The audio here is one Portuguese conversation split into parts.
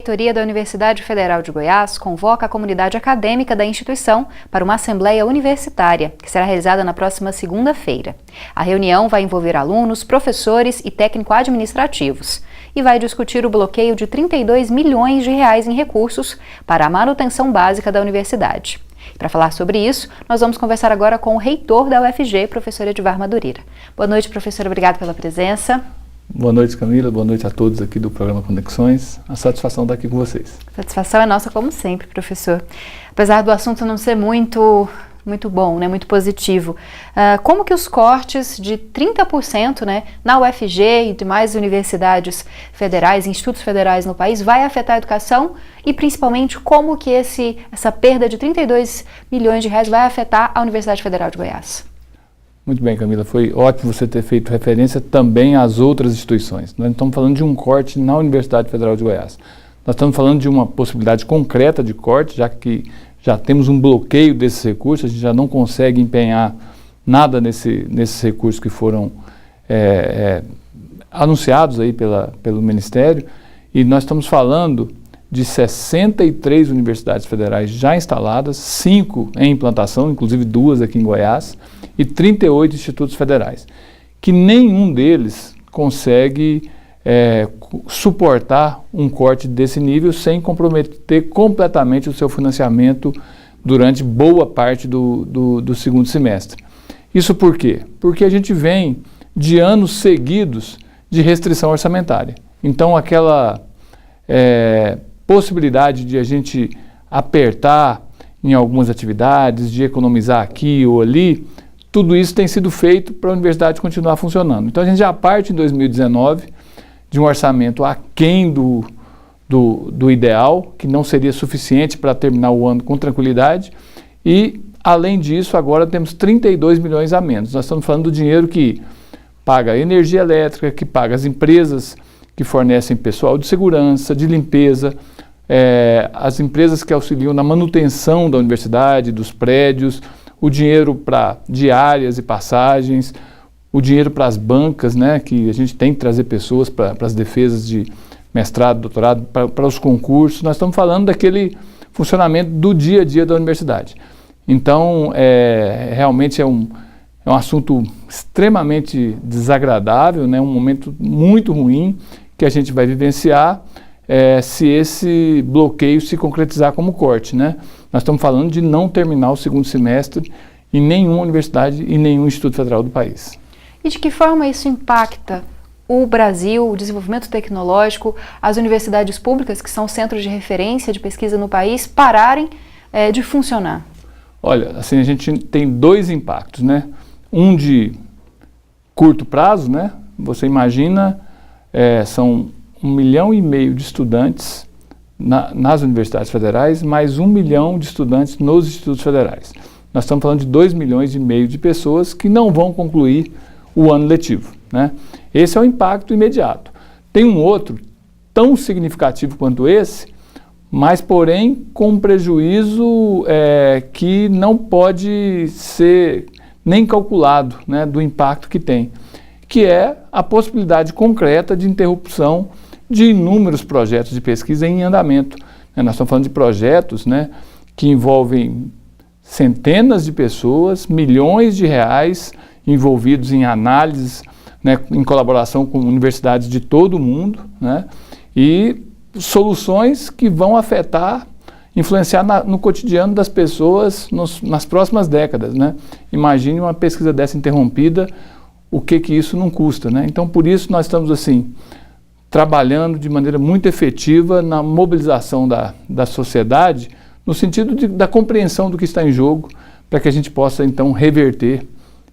reitoria da Universidade Federal de Goiás convoca a comunidade acadêmica da instituição para uma assembleia universitária, que será realizada na próxima segunda-feira. A reunião vai envolver alunos, professores e técnico-administrativos e vai discutir o bloqueio de 32 milhões de reais em recursos para a manutenção básica da universidade. Para falar sobre isso, nós vamos conversar agora com o reitor da UFG, professor Edivar Madureira. Boa noite, professor. Obrigado pela presença. Boa noite, Camila. Boa noite a todos aqui do programa Conexões. A satisfação estar aqui com vocês. A satisfação é nossa, como sempre, professor. Apesar do assunto não ser muito bom, né, muito positivo, como que os cortes de 30%, né, na UFG e demais universidades federais, institutos federais no país, vai afetar a educação e principalmente como que essa perda de 32 milhões de reais vai afetar a Universidade Federal de Goiás? Muito bem, Camila. Foi ótimo você ter feito referência também às outras instituições. Nós não estamos falando de um corte na Universidade Federal de Goiás. Nós estamos falando de uma possibilidade concreta de corte, já que já temos um bloqueio desses recursos, a gente já não consegue empenhar nada nesses recursos que foram anunciados aí pelo Ministério, e nós estamos falando de 63 universidades federais já instaladas, 5 em implantação, inclusive 2 aqui em Goiás, e 38 institutos federais, que nenhum deles consegue suportar um corte desse nível sem comprometer completamente o seu financiamento durante boa parte do segundo semestre. Isso por quê? Porque a gente vem de anos seguidos de restrição orçamentária. Então aquela possibilidade de a gente apertar em algumas atividades, de economizar aqui ou ali, tudo isso tem sido feito para a universidade continuar funcionando. Então a gente já parte em 2019 de um orçamento aquém do ideal, que não seria suficiente para terminar o ano com tranquilidade, e além disso agora temos 32 milhões a menos. Nós estamos falando do dinheiro que paga a energia elétrica, que paga as empresas que fornecem pessoal de segurança, de limpeza, as empresas que auxiliam na manutenção da universidade, dos prédios, o dinheiro para diárias e passagens, o dinheiro para as bancas, né, que a gente tem que trazer pessoas para as defesas de mestrado, doutorado, para os concursos. Nós estamos falando daquele funcionamento do dia a dia da universidade. Então, realmente é um assunto extremamente desagradável, né, um momento muito ruim que a gente vai vivenciar se esse bloqueio se concretizar como corte, né? Nós estamos falando de não terminar o segundo semestre em nenhuma universidade e nenhum instituto federal do país. E de que forma isso impacta o Brasil, o desenvolvimento tecnológico, as universidades públicas, que são centros de referência de pesquisa no país, pararem de funcionar? Olha, assim, a gente tem 2 impactos, né? Um de curto prazo, né? Você imagina, são 1,5 milhão de estudantes nas universidades federais, mais 1 milhão de estudantes nos institutos federais. Nós estamos falando de 2,5 milhões de pessoas que não vão concluir o ano letivo, né? Esse é o impacto imediato. Tem um outro tão significativo quanto esse, mas porém com um prejuízo que não pode ser nem calculado, né, do impacto que tem, que é a possibilidade concreta de interrupção de inúmeros projetos de pesquisa em andamento. Nós estamos falando de projetos, né, que envolvem centenas de pessoas, milhões de reais envolvidos em análises, né, em colaboração com universidades de todo o mundo, né, e soluções que vão influenciar no cotidiano das pessoas nas próximas décadas, né? Imagine uma pesquisa dessa interrompida, o que isso não custa, né? Então, por isso nós estamos assim trabalhando de maneira muito efetiva na mobilização da sociedade, no sentido da compreensão do que está em jogo, para que a gente possa então reverter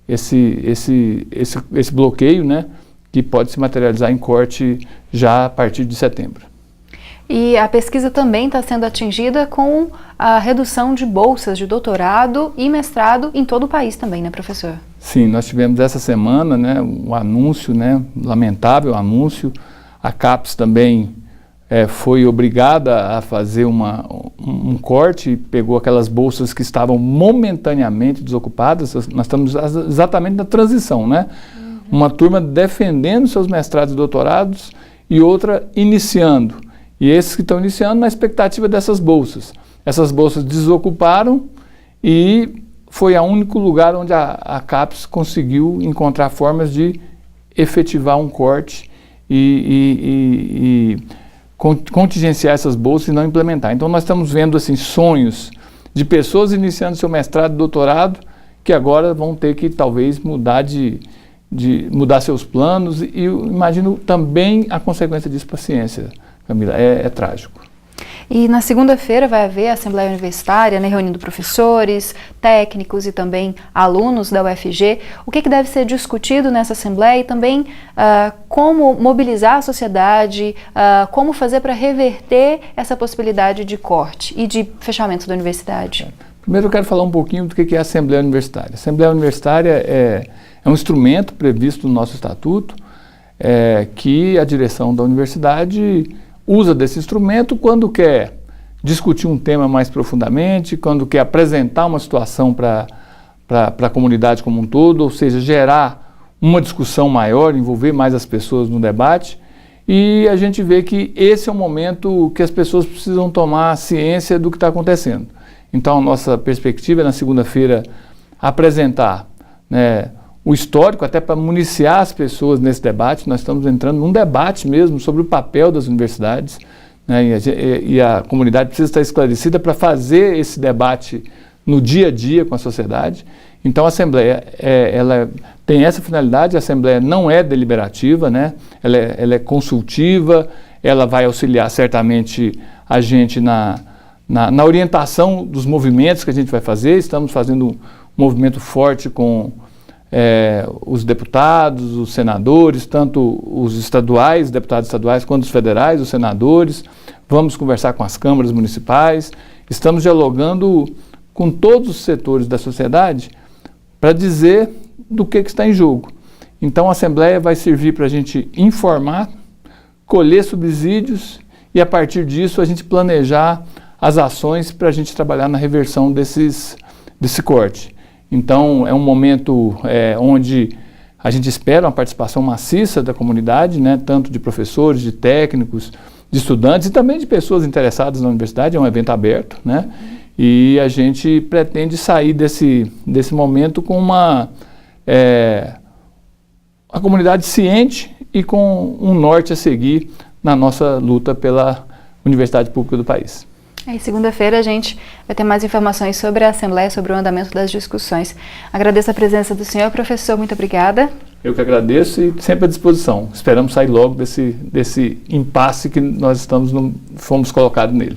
esse bloqueio, né, que pode se materializar em corte já a partir de setembro. E a pesquisa também está sendo atingida com a redução de bolsas de doutorado e mestrado em todo o país também, né, professor? Sim, nós tivemos essa semana, né, um anúncio, né, lamentável anúncio. A CAPES também foi obrigada a fazer um corte, pegou aquelas bolsas que estavam momentaneamente desocupadas. Nós estamos exatamente na transição, né? Uma turma defendendo seus mestrados e doutorados e outra iniciando. e esses que estão iniciando na expectativa dessas bolsas. Essas bolsas desocuparam e foi o único lugar onde a CAPES conseguiu encontrar formas de efetivar um corte e contingenciar essas bolsas e não implementar. Então nós estamos vendo assim, sonhos de pessoas iniciando seu mestrado e doutorado que agora vão ter que talvez mudar mudar seus planos e eu imagino também a consequência disso para a ciência, Camila, é trágico. E na segunda-feira vai haver a Assembleia Universitária, né, reunindo professores, técnicos e também alunos da UFG. O que deve ser discutido nessa Assembleia e também como mobilizar a sociedade, como fazer para reverter essa possibilidade de corte e de fechamento da universidade? Primeiro eu quero falar um pouquinho do que é a Assembleia Universitária. A Assembleia Universitária é um instrumento previsto no nosso estatuto que a direção da universidade usa desse instrumento quando quer discutir um tema mais profundamente, quando quer apresentar uma situação para a comunidade como um todo, ou seja, gerar uma discussão maior, envolver mais as pessoas no debate. E a gente vê que esse é o momento que as pessoas precisam tomar ciência do que está acontecendo. Então, a nossa perspectiva é, na segunda-feira, apresentar, né, o histórico, até para municiar as pessoas nesse debate. Nós estamos entrando num debate mesmo sobre o papel das universidades, né, e a comunidade precisa estar esclarecida para fazer esse debate no dia a dia com a sociedade. Então a Assembleia ela tem essa finalidade. A Assembleia não é deliberativa, né, ela é consultiva, ela vai auxiliar certamente a gente na orientação dos movimentos que a gente vai fazer. Estamos fazendo um movimento forte com os deputados, os senadores, tanto os estaduais, deputados estaduais, quanto os federais, os senadores. Vamos conversar com as câmaras municipais. Estamos dialogando com todos os setores da sociedade para dizer do que está em jogo. Então a Assembleia vai servir para a gente informar, colher subsídios e a partir disso a gente planejar as ações para a gente trabalhar na reversão desse corte. Então, é um momento onde a gente espera uma participação maciça da comunidade, né, tanto de professores, de técnicos, de estudantes e também de pessoas interessadas na universidade. É um evento aberto, né, e a gente pretende sair desse momento com a comunidade ciente e com um norte a seguir na nossa luta pela universidade pública do país. E segunda-feira a gente vai ter mais informações sobre a Assembleia, sobre o andamento das discussões. Agradeço a presença do senhor, professor, muito obrigada. Eu que agradeço e sempre à disposição. Esperamos sair logo desse impasse que nós fomos colocados nele.